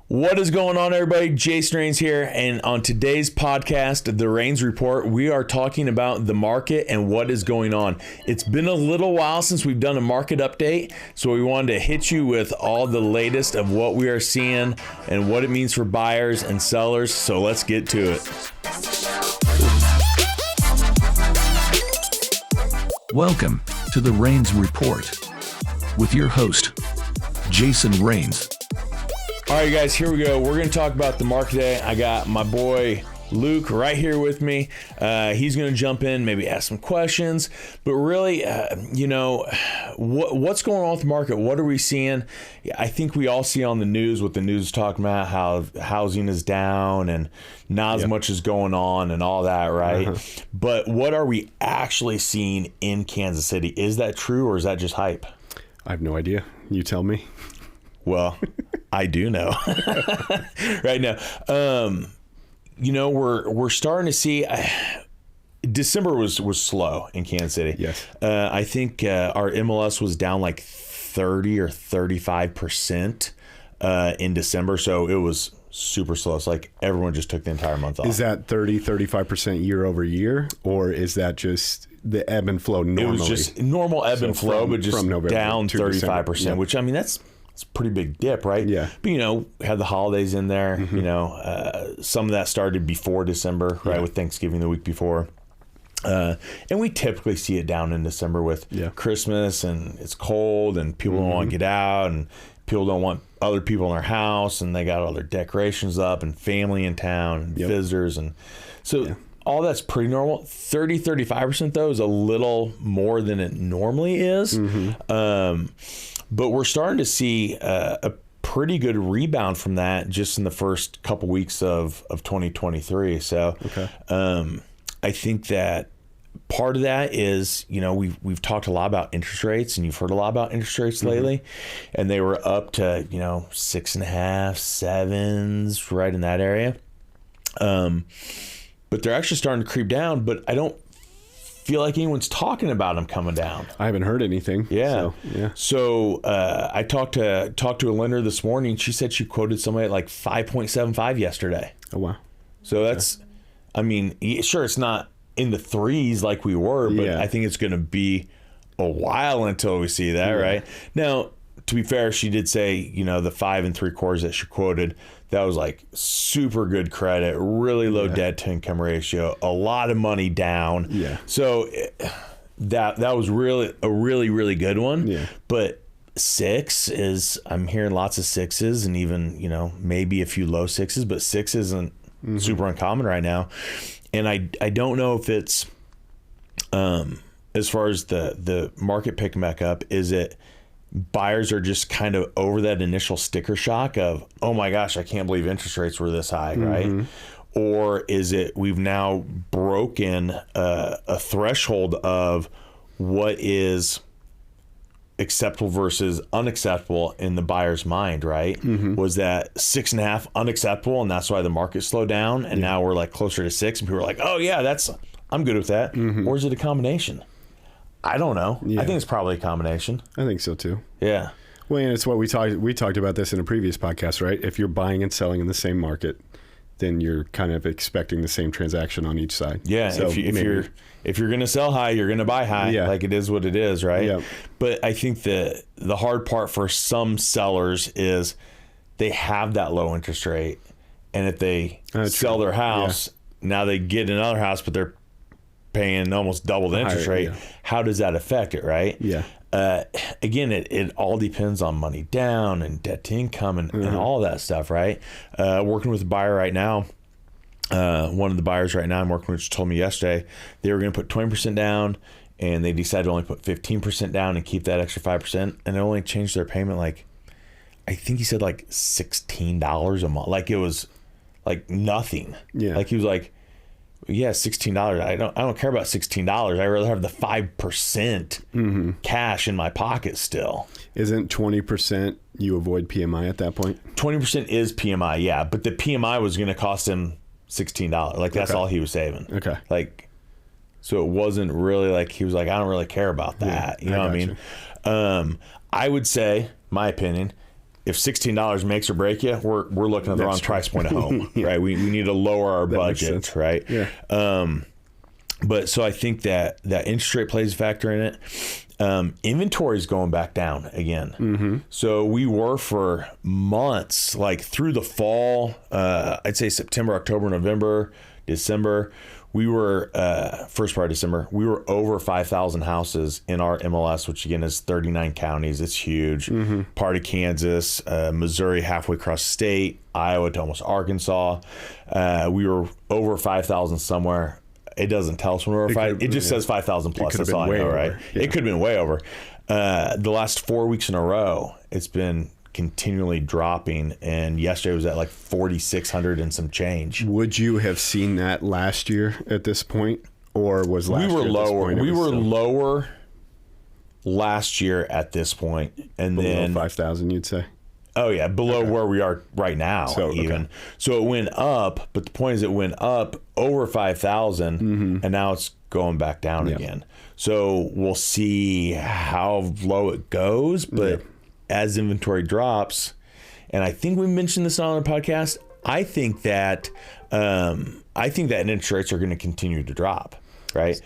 What is going on, everybody? Jason Rains here, and on today's podcast, The Rains Report, we are talking about the market and what is going on. It's been a little while since we've done a market update, so we wanted to hit you with all the latest of what we are seeing and what it means for buyers and sellers, so let's get to it. Welcome to The Rains Report with your host, Jason Rains. All right, guys, here we go. We're going to talk about the market today. I got my boy Luke right here with me. He's going to jump in, maybe ask some questions. But really, what's going on with the market? What are we seeing? I think we all see on the news what the news is talking about, how housing is down and not as much is going on and all that, right? But what are we actually seeing in Kansas City? Is that true or is that just hype? I have no idea. You tell me. Well, I do know right now. We're starting to see December was slow in Kansas City. Yes. I think our MLS was down like 30 or 35% in December. So it was super slow. It's like everyone just took the entire month off. Is that 35% year over year, or is that just the ebb and flow normally? It was just normal ebb and flow, but just down 35%, yeah. which, I mean, that's a pretty big dip, right? Yeah. But, had the holidays in there. Some of that started before December, right, with Thanksgiving the week before. And we typically see it down in December with Christmas, and it's cold, and people don't want to get out, and people don't want other people in their house, and they got all their decorations up, and family in town, and visitors. And so all that's pretty normal. 35% though is a little more than it normally is. But we're starting to see a pretty good rebound from that just in the first couple weeks of 2023. So I think that part of that is, we've talked a lot about interest rates, and you've heard a lot about interest rates lately, and they were up to, 6.5, 7s, right in that area. But they're actually starting to creep down, but I don't feel like anyone's talking about them coming down. I haven't heard anything. So I talked to a lender this morning. She said she quoted somebody at like 5.75 yesterday. Oh, wow. So that's, I mean, sure, it's not in the threes like we were, but I think it's going to be a while until we see that, right? Now, to be fair, she did say, the 5 3/4 that she quoted, that was like super good credit, really low debt to income ratio, a lot of money down. Yeah. So that was really a really good one. Yeah. But 6 is, I'm hearing lots of 6s, and even, maybe a few low 6s, but 6 isn't super uncommon right now. And I don't know if it's, as far as the market picking back up, is it buyers are just kind of over that initial sticker shock of, oh my gosh, I can't believe interest rates were this high, right? Or is it we've now broken a threshold of what is acceptable versus unacceptable in the buyer's mind, right? Was that 6.5 unacceptable, and that's why the market slowed down, and now we're like closer to 6, and people are like, oh yeah, I'm good with that. Or is it a combination? I don't know. I think it's probably a combination. I think so too. Yeah. Well, and it's what we talked about this in a previous podcast, right? If you're buying and selling in the same market, then you're kind of expecting the same transaction on each side. Yeah. So if you're going to sell high, you're going to buy high. Yeah. Like, it is what it is, right? Yeah. But I think the hard part for some sellers is they have that low interest rate, and if they sell their house, now they get another house, but they're paying almost double the interest rate. How does that affect it, right? Yeah. Again, it all depends on money down and debt to income and all that stuff, right? Working with a buyer right now, one of the buyers right now I'm working with told me yesterday they were going to put 20% down, and they decided to only put 15% down and keep that extra 5%, and it only changed their payment like, I think he said like $16 a month. Like, it was like nothing. Yeah. Like, he was like, yeah, $16. I don't care about $16. I'd rather have the 5% cash in my pocket still. Isn't 20% you avoid PMI at that point? 20% is PMI, yeah. But the PMI was going to cost him $16. Like, that's all he was saving. Okay. Like, so it wasn't really like, he was like, I don't really care about that. You know what I mean? I would say, my opinion, if $16 makes or break you, we're looking at the wrong price point at home, right? We need to lower our budget, right? Yeah. But so I think that interest rate plays a factor in it. Inventory is going back down again. Mm-hmm. So we were for months, like through the fall, I'd say September, October, November, December, we were, first part of December, we were over 5,000 houses in our MLS, which again is 39 counties. It's huge. Mm-hmm. Part of Kansas, Missouri, halfway across the state, Iowa to almost Arkansas. We were over 5,000 somewhere. It doesn't tell us when we're over 5. It just says 5,000 plus. That's all I know, right? Yeah. It could have been way over. The last 4 weeks in a row, it's been continually dropping, and yesterday was at like 4,600 and some change. Would you have seen that last year at this point, or was last year? We were lower. We were still lower last year at this point, and below then 5,000. You'd say? Oh yeah, below where we are right now. So, even so, it went up, but the point is, it went up over 5,000, and now it's going back down again. So we'll see how low it goes, but as inventory drops, and I think we mentioned this on our podcast, I think that interest rates are going to continue to drop, right?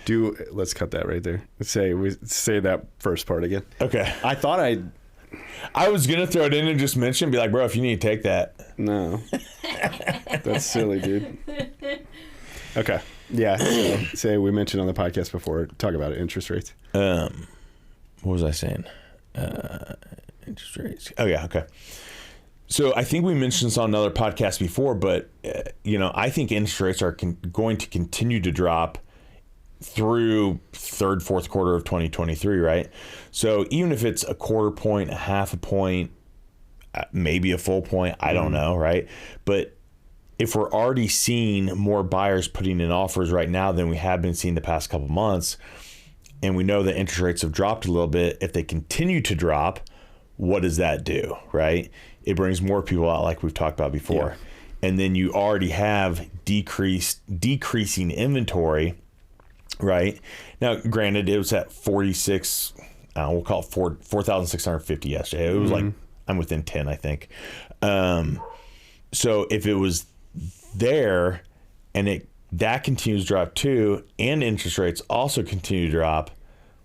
Let's cut that right there. Say that first part again. Okay. I was going to throw it in and just mention, be like, bro, if you need to take that. No. That's silly, dude. Okay. Yeah. Say we mentioned on the podcast before, talk about it, interest rates. What was I saying? Interest rates. Oh yeah. Okay. So I think we mentioned this on another podcast before, but I think interest rates are going to continue to drop through third, fourth quarter of 2023, right? So even if it's a quarter point, a half a point, maybe a full point, I don't know, right? But if we're already seeing more buyers putting in offers right now than we have been seeing the past couple months, and we know that interest rates have dropped a little bit, if they continue to drop, what does that do, right? It brings more people out, like we've talked about before. Yeah. And then you already have decreasing inventory, right? Now, granted, it was at 46, we'll call it 4,650 yesterday. It was like, I'm within 10, I think. So if it was there and that continues to drop too, and interest rates also continue to drop,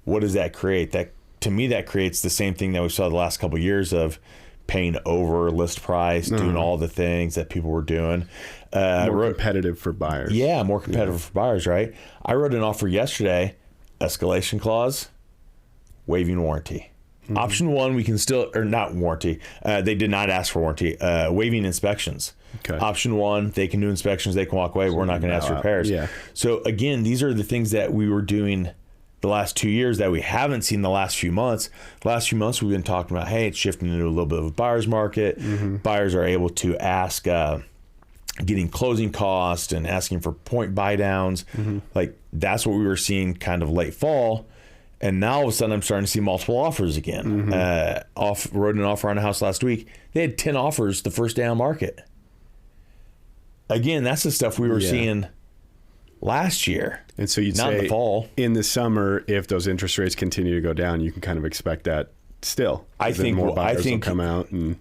what does that create? To me, that creates the same thing that we saw the last couple of years of paying over list price, doing all the things that people were doing. More competitive for buyers. Yeah, more competitive for buyers, right? I wrote an offer yesterday, escalation clause, waiving warranty. Mm-hmm. Option one, we can still, or not warranty. They did not ask for warranty. Waiving inspections. Okay. Option one, they can do inspections, they can walk away. We're not going to ask for repairs. Yeah. So again, these are the things that we were doing the last 2 years that we haven't seen the last few months. The last few months we've been talking about, hey, it's shifting into a little bit of a buyer's market. Mm-hmm. Buyers are able to ask, getting closing costs and asking for point buy downs. Mm-hmm. Like that's what we were seeing kind of late fall. And now all of a sudden I'm starting to see multiple offers again. Mm-hmm. Wrote an offer on a house last week. They had 10 offers the first day on market. Again, that's the stuff we were seeing last year. And so you'd not say in the fall. In the summer, if those interest rates continue to go down, you can kind of expect that still. I think more buyers will come out. And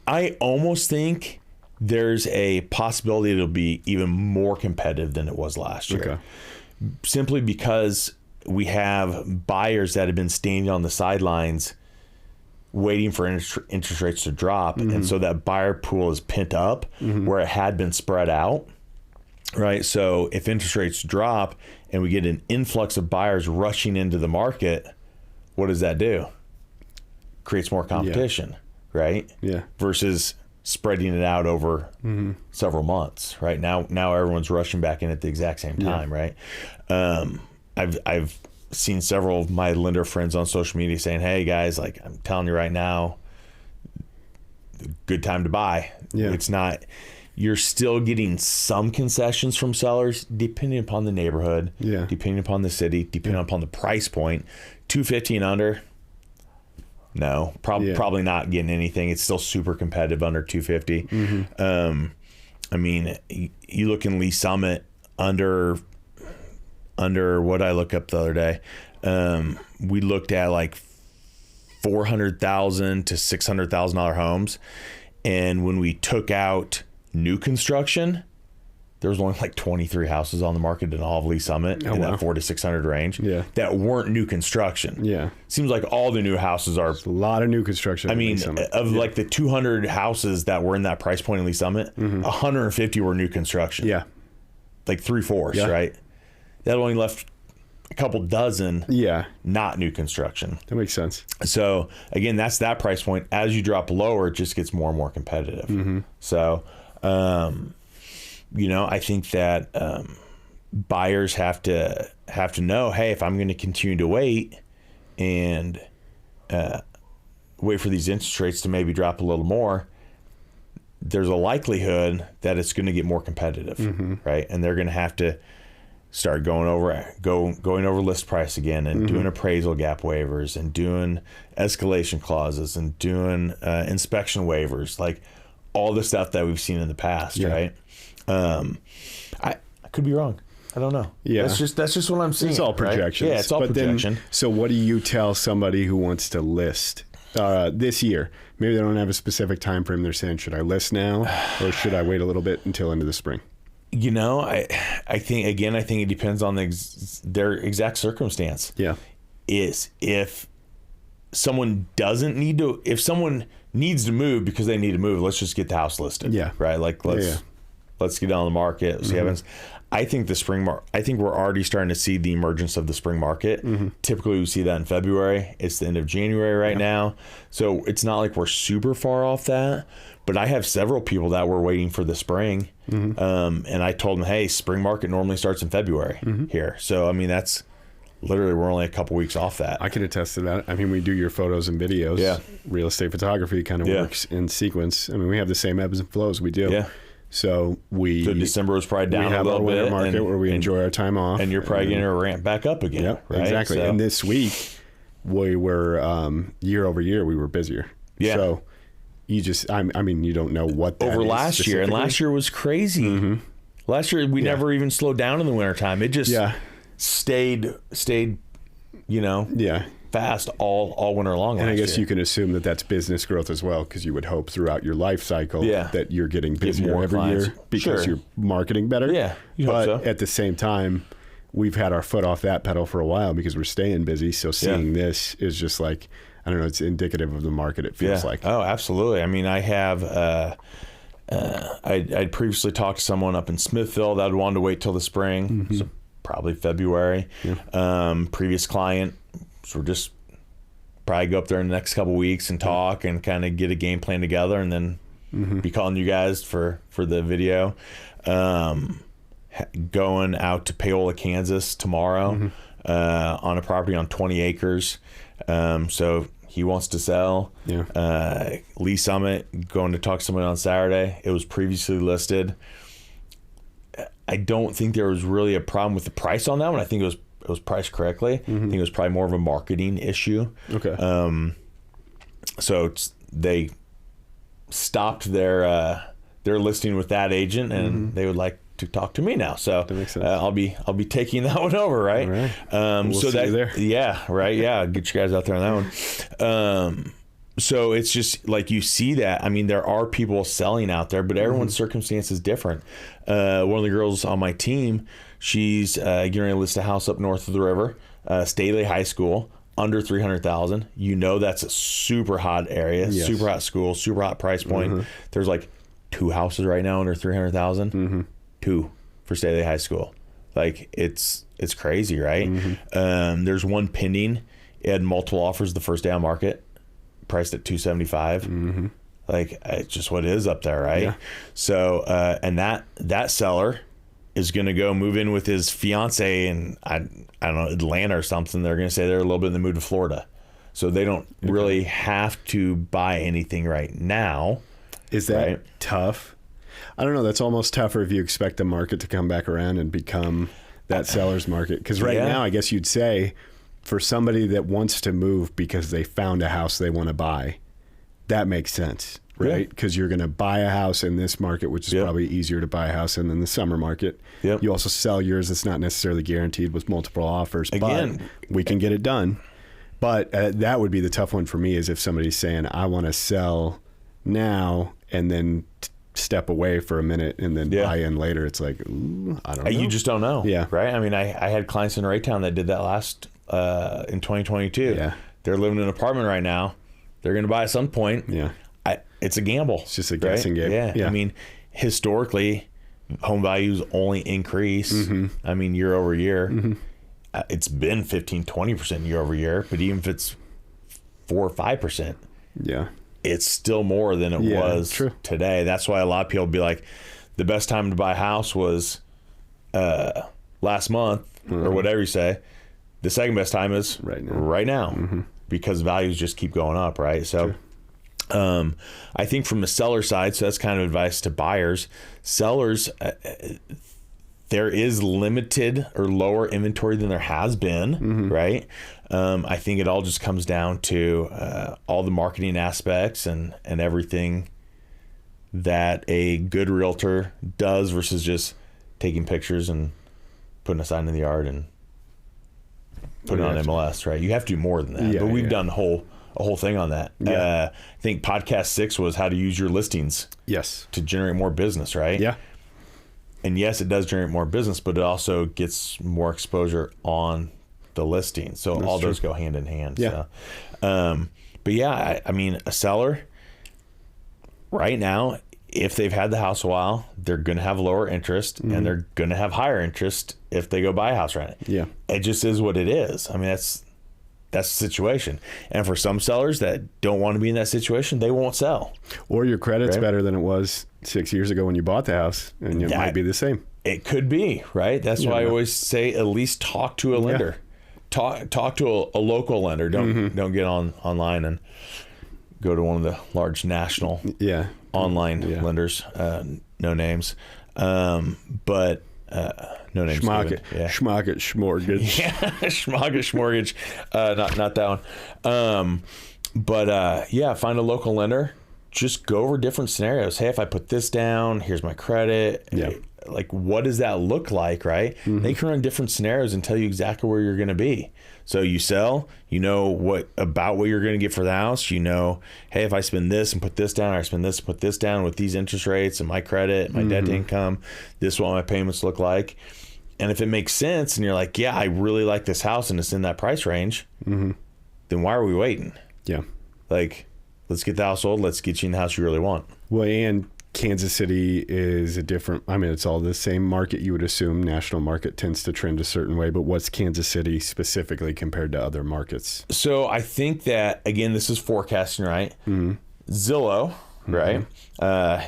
I almost think there's a possibility it'll be even more competitive than it was last year. Okay. Simply because we have buyers that have been standing on the sidelines waiting for interest rates to drop. Mm-hmm. And so that buyer pool is pent up where it had been spread out. Right. So if interest rates drop and we get an influx of buyers rushing into the market, what does that do? Creates more competition, right? Yeah. Versus spreading it out over several months, right? Now everyone's rushing back in at the exact same time, right? I've seen several of my lender friends on social media saying, hey guys, like I'm telling you right now, good time to buy. Yeah. It's not. You're still getting some concessions from sellers depending upon the neighborhood, depending upon the city, depending upon the price point. $250 and under, no, probably not getting anything. It's still super competitive under $250. Mm-hmm. I mean, you look in Lee Summit under what I looked up the other day. We looked at like $400,000 to $600,000 homes. And when we took out new construction, there was only like 23 houses on the market in all of Lee Summit in that 400 to 600 range that weren't new construction. Yeah. Seems like all the new houses are. There's a lot of new construction. I mean, of like the 200 houses that were in that price point in Lee Summit, 150 were new construction. Yeah. Like 3/4, right? That only left a couple dozen not new construction. That makes sense. So again, that's that price point. As you drop lower, it just gets more and more competitive. So, you know, I think that buyers have to know, hey, if I'm going to continue to wait and wait for these interest rates to maybe drop a little more, there's a likelihood that it's going to get more competitive, right? And they're going to have to start going over list price again and doing appraisal gap waivers and doing escalation clauses and doing inspection waivers, like all the stuff that we've seen in the past, right? I could be wrong. I don't know. Yeah, that's just what I'm seeing. It's all projections. Right? Yeah, it's all projection. Then, so what do you tell somebody who wants to list this year? Maybe they don't have a specific time frame. They're saying, should I list now or should I wait a little bit until into the spring? You know, I think it depends on their exact circumstance. Yeah, if someone needs to move because they need to move, let's just get the house listed. Yeah, right. Like let's get on the market. See what happens. I think I think we're already starting to see the emergence of the spring market. Typically, we see that in February. It's the end of January right now, so it's not like we're super far off that. But I have several people that were waiting for the spring, and I told them, "Hey, spring market normally starts in February here." So I mean, that's literally we're only a couple weeks off that. I can attest to that. I mean, we do your photos and videos. Yeah, real estate photography kind of works in sequence. I mean, we have the same ebbs and flows. We do. Yeah. So December was probably down a little bit. We have our winter market where we enjoy our time off, and you're probably going to ramp back up again. Yep, right? Exactly. So. And this week we were year over year we were busier. Yeah. So you just I mean you don't know what that over is last year, and last year was crazy. Last year we never even slowed down in the wintertime. It just stayed. You know. Yeah. Fast all winter long. And I guess you can assume that that's business growth as well, because you would hope throughout your life cycle that you're getting busier every year because you're marketing better. Yeah, but at the same time, we've had our foot off that pedal for a while because we're staying busy. So seeing this is just like, I don't know, it's indicative of the market. It feels like. Oh, absolutely. I mean, I have. I'd previously talked to someone up in Smithville that wanted to wait till the spring, so probably February. Previous client. So we're just probably go up there in the next couple of weeks and talk and kind of get a game plan together, and then be calling you guys for the video. Going out to Paola, Kansas tomorrow on a property on 20 acres. So he wants to sell. Lee Summit, going to talk to someone on Saturday. It was previously listed. I don't think there was really a problem with the price on that one. I think it was priced correctly. I think it was probably more of a marketing issue. Okay. So they stopped their listing with that agent, and they would like to talk to me now. So that makes sense. I'll be taking that one over, right? All right. We'll see you there. Yeah, right. Yeah, get you guys out there on that one. So it's just like you see that. I mean, there are people selling out there, but everyone's circumstance is different. One of the girls on my team, she's getting ready to list a house up north of the river, Staley High School, under $300,000. You know that's a super hot area, super hot school, super hot price point. There's like 2 houses right now under $300,000. 2 for Staley High School. Like it's crazy, right? There's one pending. It had multiple offers the first day on market, priced at $275. Like it's just what it is up there, right? So and that seller is going to go move in with his fiance in I don't know, Atlanta or something. They're going to say they're a little bit in the mood to Florida, so they don't really have to buy anything right now. Is that tough? I don't know. That's almost tougher if you expect the market to come back around and become that seller's market. Because right now, I guess you'd say for somebody that wants to move because they found a house they want to buy, that makes sense, right? Because you're going to buy a house in this market, which is probably easier to buy a house in than the summer market. You also sell yours. It's not necessarily guaranteed with multiple offers, but we can get it done. But that would be the tough one for me, is if somebody's saying, I want to sell now and then step away for a minute and then buy in later. It's like, ooh, I don't know. You just don't know. Yeah. Right. I mean, I had clients in Raytown that did that last in 2022. Yeah. They're living in an apartment right now. They're going to buy at some point. Yeah. It's a gamble. It's just a guessing game. Yeah. I mean, historically, home values only increase. I mean, year over year. It's been 15, 20% year over year, but even if it's 4 or 5%, it's still more than it was today. That's why a lot of people be like, the best time to buy a house was last month or whatever you say. The second best time is right now because values just keep going up, right? So I think from the seller side, so that's kind of advice to buyers. Sellers, there is limited or lower inventory than there has been, right? I think it all just comes down to all the marketing aspects and everything that a good realtor does versus just taking pictures and putting a sign in the yard and putting it on MLS, right? You have to do more than that. But we've done a whole thing on that. I think podcast 6 was how to use your listings to generate more business, right? Yeah. And yes, it does generate more business, but it also gets more exposure on the listing. So that's all those go hand in hand. Yeah. So, but yeah, I mean, a seller right now, if they've had the house a while, they're going to have lower interest and they're going to have higher interest if they go buy a house right now. Yeah. It just is what it is. I mean, that's the situation. And for some sellers that don't want to be in that situation, they won't sell. Or your credit's better than it was 6 years ago when you bought the house, and it might be the same. It could be, right? That's why I always say at least talk to a lender. Talk to a local lender. Don't get online and go to one of the large national online lenders. No names. But no names. Schmocket Schmortgage. Yeah, Schmocket Schmortgage. Not that one. But find a local lender. Just go over different scenarios. Hey, if I put this down, here's my credit. Yeah. Like, what does that look like, right? They can run different scenarios and tell you exactly where you're going to be. So you sell, you know what you're going to get for the house. You know, hey, if I spend this and put this down, or I spend this and put this down with these interest rates and my credit, my debt to income, this is what my payments look like. And if it makes sense and you're like, yeah, I really like this house and it's in that price range, then why are we waiting? Yeah. Like, let's get the house sold. Let's get you in the house you really want. Well, and Kansas City is it's all the same market, you would assume. National market tends to trend a certain way, but what's Kansas City specifically compared to other markets? So I think that, again, this is forecasting, right? Zillow, right? I'm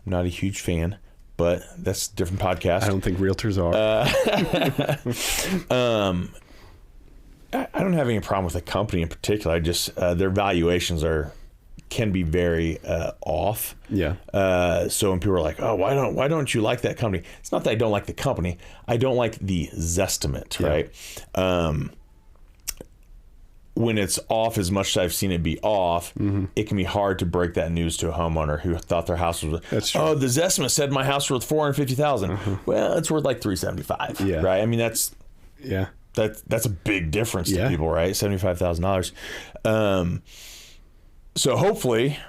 not a huge fan, but that's a different podcast. I don't think realtors are. I don't have any problem with the company in particular. I just, their valuations can be very off. Yeah. So when people are like, "Oh, why don't you like that company?" It's not that I don't like the company. I don't like the Zestimate, right? When it's off as much as I've seen it be off, it can be hard to break that news to a homeowner who thought their house was. That's true. Oh, the Zestimate said my house was worth $450,000. Well, it's worth like $375. Yeah. Right. I mean, that's a big difference to people, right? $75,000. So hopefully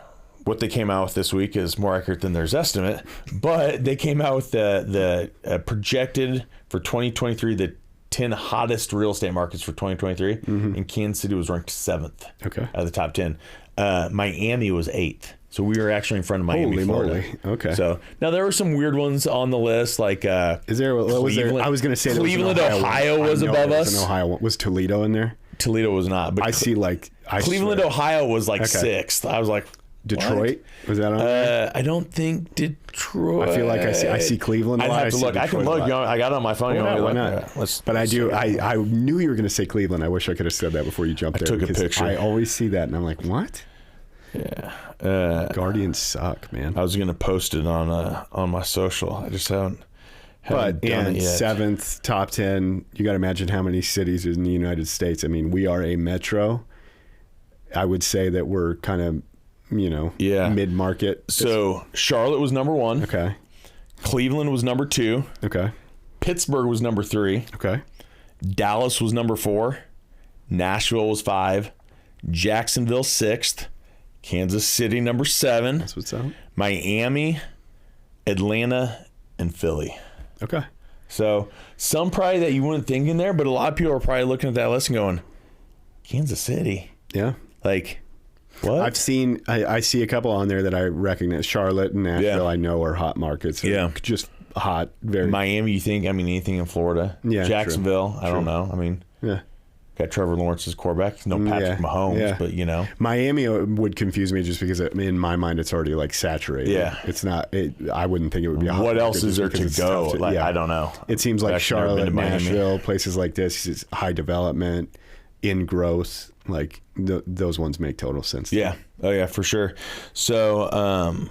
what they came out with this week is more accurate than their estimate, but they came out with the projected for 2023, the 10 hottest real estate markets for 2023, and Kansas City was ranked 7th out of the top 10. Miami was 8th. So we were actually in front of Miami, Holy Florida. moly. Okay. So now there were some weird ones on the list, like is there? What was there? I was going to say Cleveland, Ohio was above us. Ohio was Toledo in there. Toledo was not, but I see Cleveland, Ohio was like 6th. I was like, Detroit, what? Was that on there? I don't think Detroit. I feel like I see Cleveland. I'd have to look. I can look. I got it on my phone. Why not? But I do. I knew you were going to say Cleveland. I wish I could have said that before you jumped there. I took a picture. I always see that, and I'm like, what? Yeah. Guardians suck, man. I was going to post it on my social. I just haven't done it yet. 7th, top 10. You got to imagine how many cities is in the United States. I mean, we are a metro. I would say that we're kind of, mid-market. So Charlotte was number 1. Okay. Cleveland was number 2. Okay. Pittsburgh was number 3. Okay. Dallas was number 4. Nashville was 5, Jacksonville 6th, Kansas City number 7. That's what's up. Miami, Atlanta, and Philly. Okay. So some probably that you wouldn't think in there, but a lot of people are probably looking at that list and going, Kansas City. Yeah. Like, what? I see a couple on there that I recognize. Charlotte and Nashville, I know are hot markets. Yeah. Just hot. Very. Miami, you think? I mean, anything in Florida? Yeah. Jacksonville, I don't know. I mean, yeah. Got Trevor Lawrence's quarterback. No Patrick Mahomes, but you know. Miami would confuse me just because in my mind it's already like saturated. Yeah. It's not. I wouldn't think it would be a hot What market else is there to go? Like, I don't know. It seems like Charlotte, Nashville, places like this is high development, in growth. Like those ones make total sense. Yeah. Oh yeah, for sure. So,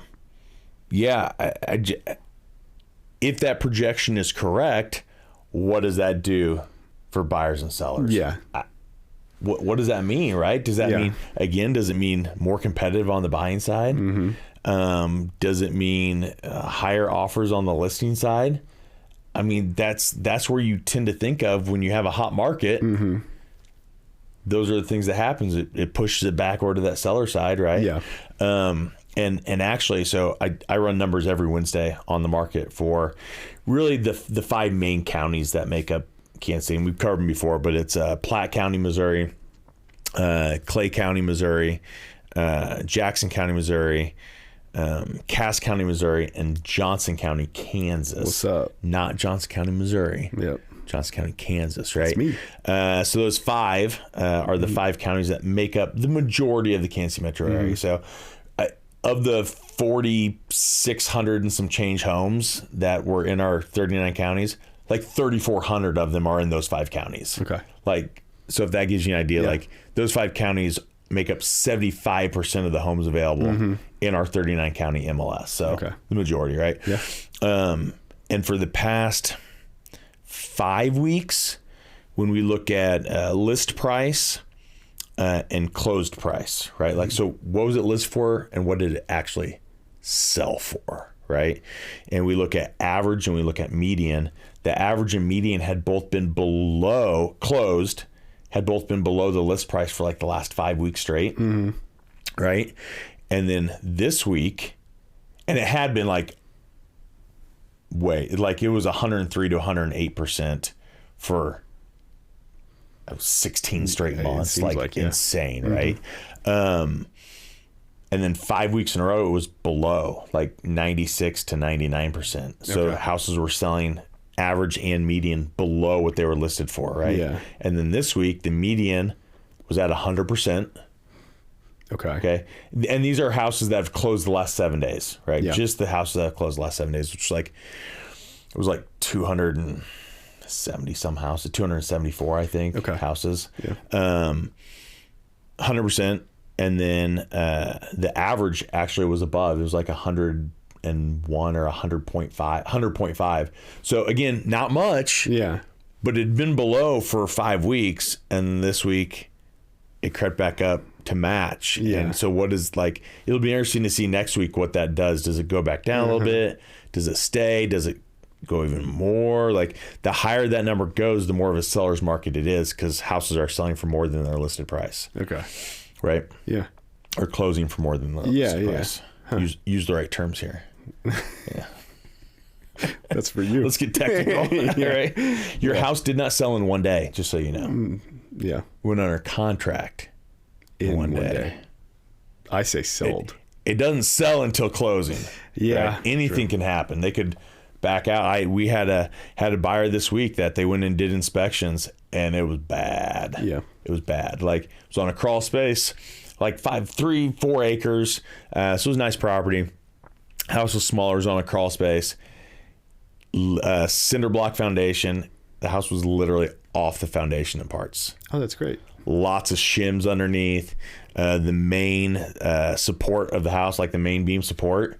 if that projection is correct, what does that do for buyers and sellers? Yeah. What does that mean, right? Does that mean, again, does it mean more competitive on the buying side? Mm-hmm. Does it mean higher offers on the listing side? I mean, that's where you tend to think of when you have a hot market. Mm-hmm. Those are the things that happens. It pushes it back over to that seller side, right? Yeah. And actually, so I run numbers every Wednesday on the market for really the 5 main counties that make up Kansas City. We've covered them before, but it's Platte County, Missouri, Clay County, Missouri, Jackson County, Missouri, Cass County, Missouri, and Johnson County, Kansas. What's up? Not Johnson County, Missouri. Yep. Johnson County, Kansas, right? That's me. So those 5 are the 5 counties that make up the majority of the Kansas City metro area. So of the 4,600 and some change homes that were in our 39 counties, like 3,400 of them are in those 5 counties. Okay. Like, so if that gives you an idea, like those 5 counties make up 75% of the homes available in our 39 county MLS. So the majority, right? Yeah. And for the past 5 weeks, when we look at list price and closed price, right? Like, so what was it list for and what did it actually sell for, right? And we look at average and we look at median. The average and median had both been below the list price for like the last 5 weeks straight, right? And then this week, and it had been like it was 103 to 108% for 16 straight months, like insane, right? And then 5 weeks in a row, it was below, like 96 to 99%. So houses were selling average and median below what they were listed for, right? Yeah. And then this week, the median was at 100%. Okay. And these are houses that have closed the last 7 days, right? Yeah. Just the houses that have closed the last 7 days, which it was like 270 some houses, 274, I think, houses. Yeah. 100%. And then the average actually was above. It was like 101 or 100.5. So again, not much. Yeah. But it had been below for 5 weeks, and this week it crept back up to match. Yeah. And so it'll be interesting to see next week what that does. Does it go back down a little bit? Does it stay? Does it go even more? Like, the higher that number goes, the more of a seller's market it is, because houses are selling for more than their listed price. Okay. Right? Yeah. Or closing for more than the listed price. Huh. Use the right terms here. Yeah. That's for you. Let's get technical. Right? Your house did not sell in one day, just so you know. Yeah. Went under contract in one day. I say sold. It doesn't sell until closing. Yeah. Right? Anything can happen. They could back out. We had a buyer this week that they went and did inspections, and it was bad. Yeah. It was bad. Like, it was on a crawl space, like 3-4 acres. So it was a nice property. House was smaller, it was on a crawl space. Cinder block foundation. The house was literally off the foundation in parts. Oh, that's great. Lots of shims underneath. The main support of the house, like the main beam support,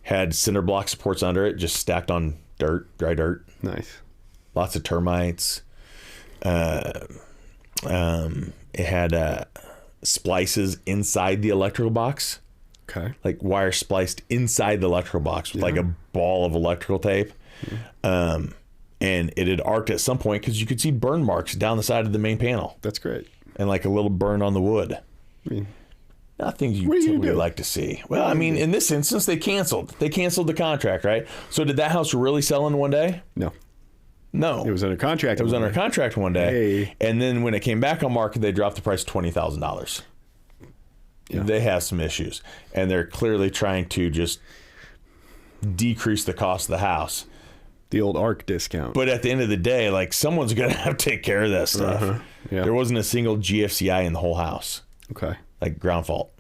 had cinder block supports under it, just stacked on dirt, dry dirt. Nice. Lots of termites. It had splices inside the electrical box. Okay. Like wire spliced inside the electrical box with like a ball of electrical tape. And and it had arced at some point because you could see burn marks down the side of the main panel. That's great. And like a little burn on the wood. I mean, not things you typically like to see. Well, I mean, in this instance, they canceled the contract, right? So did that house really sell in one day? No. No. It was under contract. It was under contract one day. Hey. And then when it came back on market, they dropped the price $20,000. Yeah. They have some issues. And they're clearly trying to just decrease the cost of the house. The old ARC discount. But at the end of the day, like, someone's going to have to take care of that stuff. Yeah. There wasn't a single GFCI in the whole house. Okay. Like ground fault.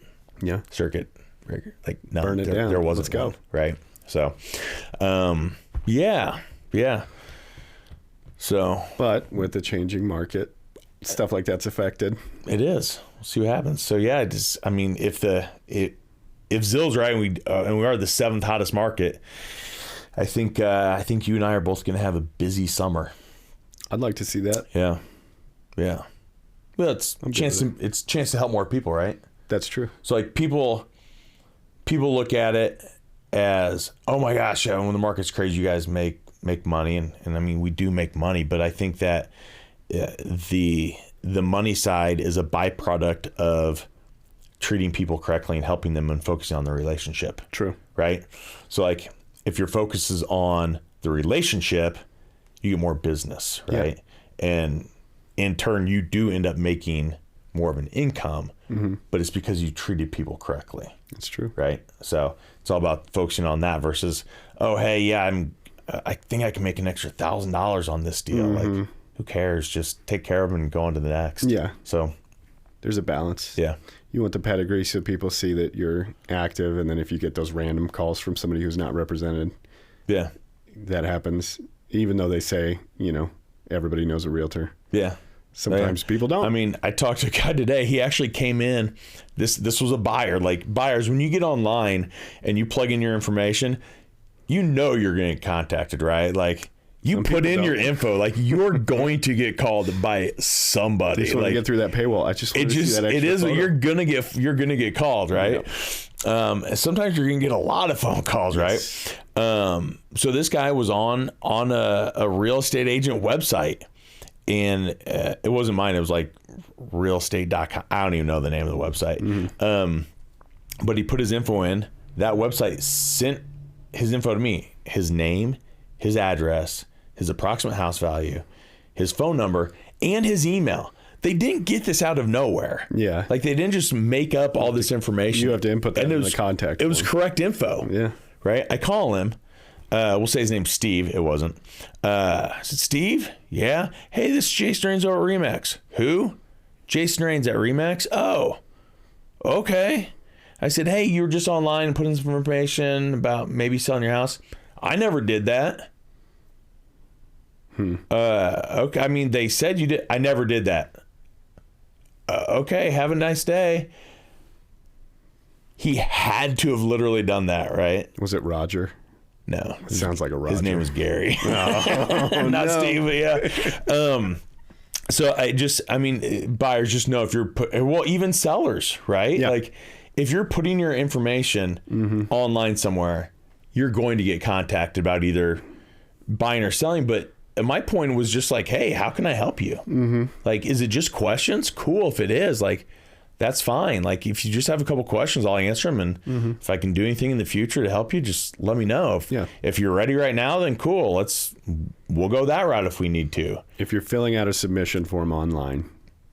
Yeah. Circuit. Like, no, burn it down. There wasn't. Let's go. One, right. So, yeah. So, but with the changing market, stuff like that's affected. It is. We'll see what happens. So yeah, if Zill's right and we are the 7th hottest market, I think you and I are both going to have a busy summer. I'd like to see that. Yeah. Well, it's a chance to help more people, right? That's true. So like people look at it as, oh my gosh, when the market's crazy, you guys make money, and I mean, we do make money, but I think that the money side is a byproduct of treating people correctly and helping them and focusing on the relationship. True. Right? So like, if your focus is on the relationship, you get more business, right? Yeah. And in turn, you do end up making more of an income, but it's because you treated people correctly. That's true. Right? So it's all about focusing on that versus, oh, hey, yeah, I think I can make an extra $1,000 on this deal. Like, who cares? Just take care of them and go on to the next. Yeah. So there's a balance. Yeah. You want the pedigree so people see that you're active, and then if you get those random calls from somebody who's not represented, yeah, that happens. Even though they say, everybody knows a realtor. Yeah. Sometimes people don't. I mean, I talked to a guy today. He actually came in. This was a buyer. Like, buyers, when you get online and you plug in your information, you're going to get contacted, right? Like, you put in your info, like, you're going to get called by somebody. I just want to get through that paywall. I just want to see that extra it is photo. You're gonna get called, right? Yep. Sometimes you're gonna get a lot of phone calls, right? So this guy was on a real estate agent website, and it wasn't mine. It was like realestate.com. I don't even know the name of the website. But he put his info in. That website sent his info to me: his name, his address, his approximate house value, his phone number, and his email. They didn't get this out of nowhere. Yeah. Like, they didn't just make up all this information. You have to input that in the contact. It was correct info. Yeah. Right? I call him. We'll say his name's Steve. It wasn't. I said, Steve? Yeah? Hey, this is Jason Rains over at Remax. Who? Jason Rains at Remax? Oh, okay. I said, hey, you were just online and putting some information about maybe selling your house. I never did that. Okay. I mean, they said you did. I never did that. Okay. Have a nice day. He had to have literally done that, right? Was it Roger? No. It sounds like a Roger. His name was Gary. Oh, not Steve, but yeah. So buyers just know if you're even sellers, right? Yeah. Like, if you're putting your information online somewhere, you're going to get contacted about either buying or selling. But my point was just like, hey, how can I help you? Like, is it just questions? Cool. If it is, like, that's fine. Like, if you just have a couple questions, I'll answer them. And if I can do anything in the future to help you, just let me know. If you're ready right now, then cool. We'll go that route if we need to. If you're filling out a submission form online,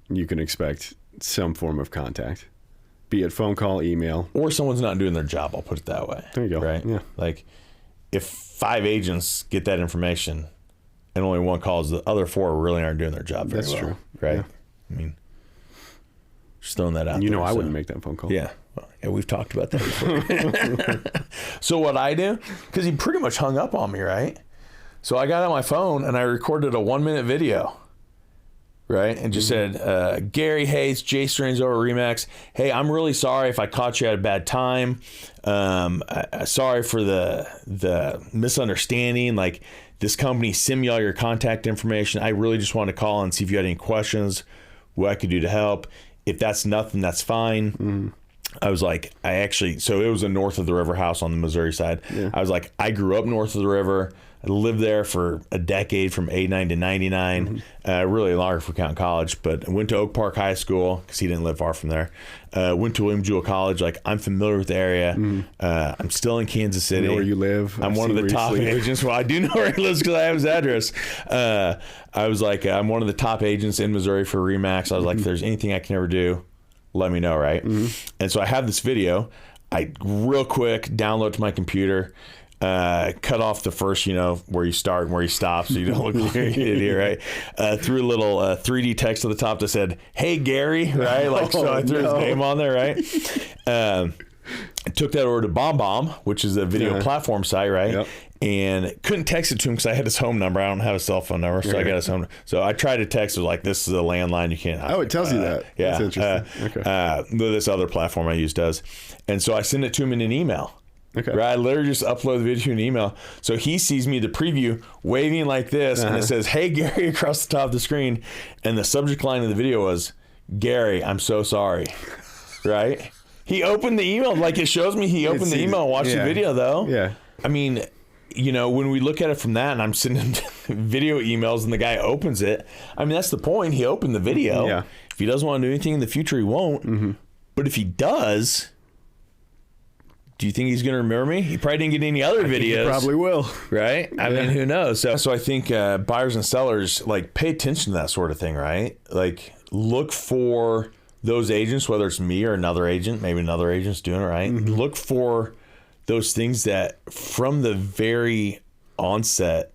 you can expect some form of contact. Be it phone call, email. Or someone's not doing their job, I'll put it that way. There you go. Right? Yeah. Like, if 5 agents get that information and only one calls, the other 4 really aren't doing their job very well. That's true. Right? Yeah. I mean, just throwing that out there. I wouldn't make that phone call. Yeah. Well, yeah, we've talked about that before. So what I do, because he pretty much hung up on me, right? So I got on my phone and I recorded a 1-minute video. Right? And just said, Gary, hey, it's Jay Strains over at Remax. Hey, I'm really sorry if I caught you at a bad time. Sorry for the misunderstanding. Like, this company sent me all your contact information. I really just want to call and see if you had any questions, what I could do to help. If that's nothing, that's fine. I was like, so it was a north of the river house on the Missouri side. Yeah. I was like, I grew up north of the river. I lived there for a decade from 89 to 99, really longer if we're counting college, but I went to Oak Park High School because he didn't live far from there. Went to William Jewell College. Like, I'm familiar with the area. I'm still in Kansas City. You know where you live. I'm one of the top agents. Well, I do know where he lives because I have his address. I was like, I'm one of the top agents in Missouri for RE/MAX. I was like, if there's anything I can ever do, let me know, right? And so I have this video. I real quick download to my computer. Cut off the first, where you start and where you stop so you don't look like an idiot, right? Threw a little 3D text at the top that said, "Hey, Gary," right? Like, so I threw his name on there, right? I took that over to BombBomb, which is a video platform site, right? Yep. And couldn't text it to him because I had his home number. I don't have his cell phone number, so I got his home. So I tried to text. It was like, "This is a landline. You can't." It tells you that. Yeah. That's interesting. This other platform I use does. And so I send it to him in an email. Okay. Right, I literally just upload the video to an email. So he sees me, the preview, waving like this, and it says, "Hey, Gary," across the top of the screen. And the subject line of the video was, "Gary, I'm so sorry." Right? He opened the email. Like, it shows me he opened the email and watched the video, though. Yeah. I mean, when we look at it from that, and I'm sending video emails and the guy opens it, I mean, that's the point. He opened the video. Yeah. If he doesn't want to do anything in the future, he won't. But if he does... Do you think he's going to remember me? He probably didn't get any other videos. He probably will. Right? I mean, who knows? So I think buyers and sellers, like, pay attention to that sort of thing, right? Like, look for those agents, whether it's me or another agent, maybe another agent's doing it, right? Look for those things that from the very onset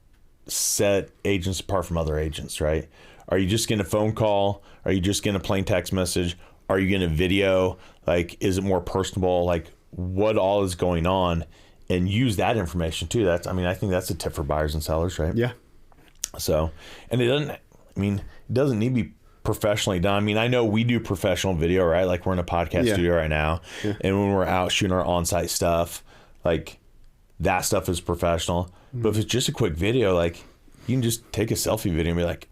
set agents apart from other agents, right? Are you just getting a phone call? Are you just getting a plain text message? Are you getting a video? Like, is it more personable? Like, what all is going on, and use that information too. I think that's a tip for buyers and sellers, right? Yeah. So, and it doesn't need to be professionally done. I mean, I know we do professional video, right? Like, we're in a podcast studio right now, and when we're out shooting our on-site stuff, like, that stuff is professional. But if it's just a quick video, like, you can just take a selfie video and be like,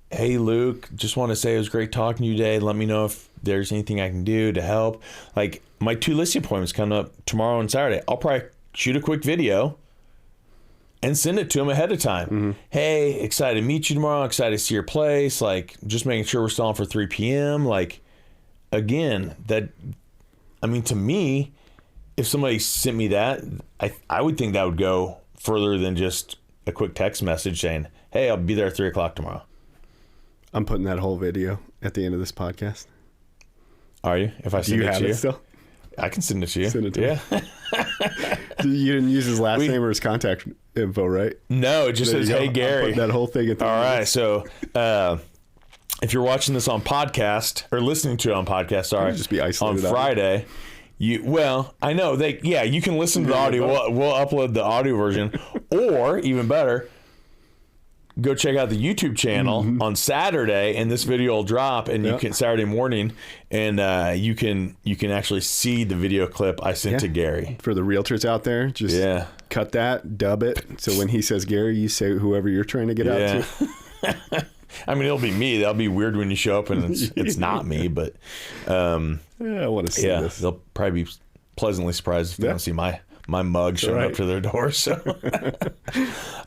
"Hey, Luke, just want to say it was great talking to you today. Let me know if there's anything I can do to help." Like, my 2 listing appointments coming up tomorrow and Saturday. I'll probably shoot a quick video and send it to him ahead of time. "Hey, excited to meet you tomorrow. Excited to see your place. Like, just making sure we're still on for 3 p.m. Like, again, to me, if somebody sent me that, I would think that would go further than just a quick text message saying, "Hey, I'll be there at 3 o'clock tomorrow." I'm putting that whole video at the end of this podcast. Are you? If I send it to you? Still? I can send it to you. Send it to me. You didn't use his last name or his contact info, right? No, it just says, "Hey, Gary." I'm putting that whole thing at the end. All right. So if you're watching this on podcast or listening to it on podcast, sorry, just be isolated on Friday. I know you can listen to the audio. We'll upload the audio version, or even better, go check out the YouTube channel on Saturday, and this video will drop, and you can Saturday morning, and you can actually see the video clip I sent to Gary. For the realtors out there, just cut that, dub it, so when he says Gary, you say whoever you're trying to get out to. I mean, it'll be me. That'll be weird when you show up and it's not me, but I want to see this. They'll probably be pleasantly surprised if they don't see my mug showing up to their door. So,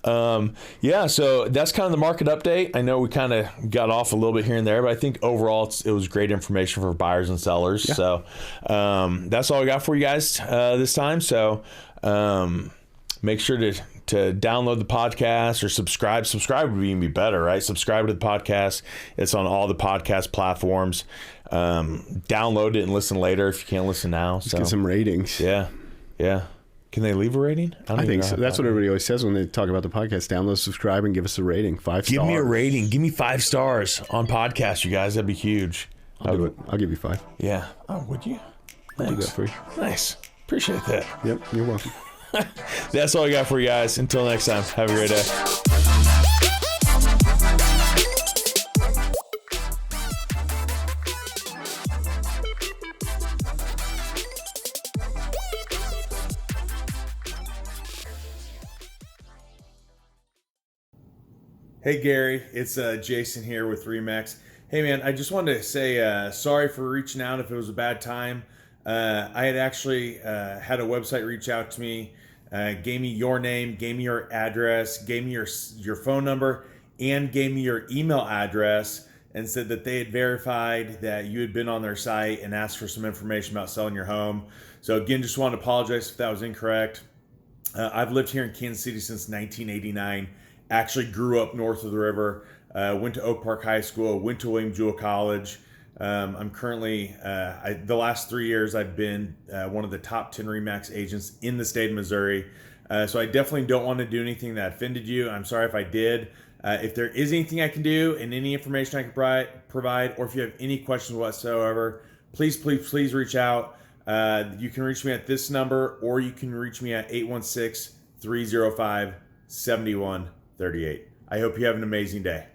so that's kind of the market update. I know we kind of got off a little bit here and there, but I think overall it was great information for buyers and sellers. Yeah. So that's all we got for you guys this time. So make sure to download the podcast or subscribe. Subscribe would even be better, right? Subscribe to the podcast. It's on all the podcast platforms. Download it and listen later if you can't listen now. Let's get some ratings. Yeah. Can they leave a rating? I think so. That's what everybody always says when they talk about the podcast. Download, subscribe, and give us a rating. 5 stars. Give me a rating. Give me 5 stars on podcast, you guys. That'd be huge. I'll do it. I'll give you 5. Yeah. Oh, would you? I'll do that for you. Nice. Appreciate that. Yep. You're welcome. That's all I got for you guys. Until next time, have a great day. Hey Gary, it's Jason here with RE/MAX. Hey man, I just wanted to say sorry for reaching out if it was a bad time. I had actually had a website reach out to me, gave me your name, gave me your address, gave me your phone number, and gave me your email address, and said that they had verified that you had been on their site and asked for some information about selling your home. So again, just want to apologize if that was incorrect. I've lived here in Kansas City since 1989. Actually grew up north of the river. Went to Oak Park High School. Went to William Jewell College. I'm currently, the last 3 years, I've been one of the top 10 RE/MAX agents in the state of Missouri. So I definitely don't want to do anything that offended you. I'm sorry if I did. If there is anything I can do and any information I can provide, or if you have any questions whatsoever, please reach out. You can reach me at this number, or you can reach me at 816-305-7138. I hope you have an amazing day.